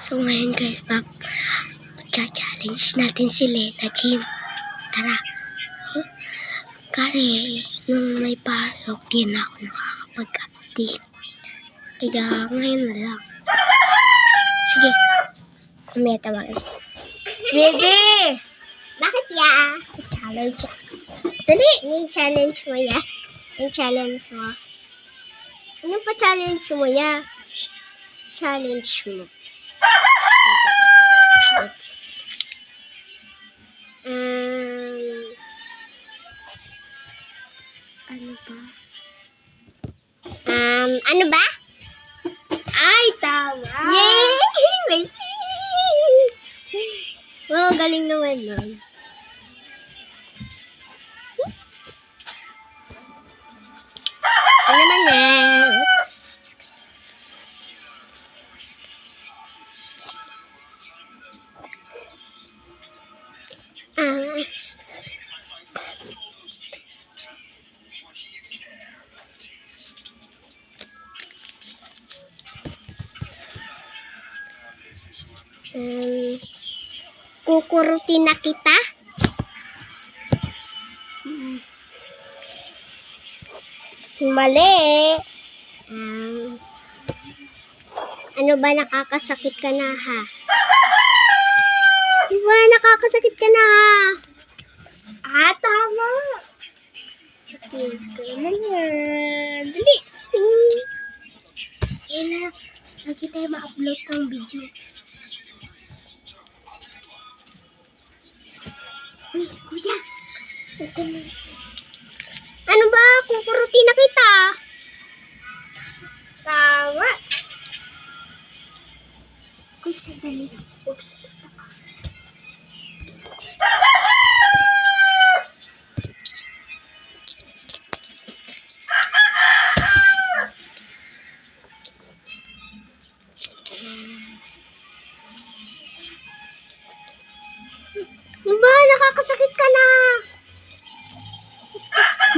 So ngayon guys, challenge natin si Lena Chin. Tara. Kasi nung may pasok, di na ako nakakapag-update. Kaya ngayon na lang. Sige. May tawagin. Bebe! Bakit ya? Challenge. Dali, may challenge mo ya. Yung challenge mo. Ano pa challenge mo ya? Challenge mo. Ano ba? Ano ba? Ay, tama! Yay! Wow, galing naman nun. Ano naman next? Kukurutin na kita? Mali. Ano ba, nakakasakit ka na ha? Diba, nakakasakit ka na ha? Tama. Yes, ka naman yan. Dali. Ela, lagi tayo ma-upload ng video. Uy, kuya. Ano ba? Kukurutin na kita. Tama. Kuy, sandali. Diba, nakakasakit ka na.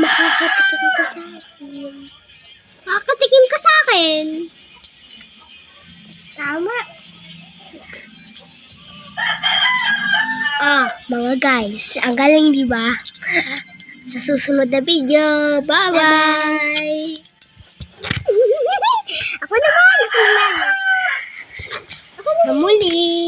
Nakakatikim ka sa akin. Nakakatikim ka sa akin. Tama. Mga guys, ang galing diba? Sa susunod na video, bye-bye! Ako naman! Sa muli!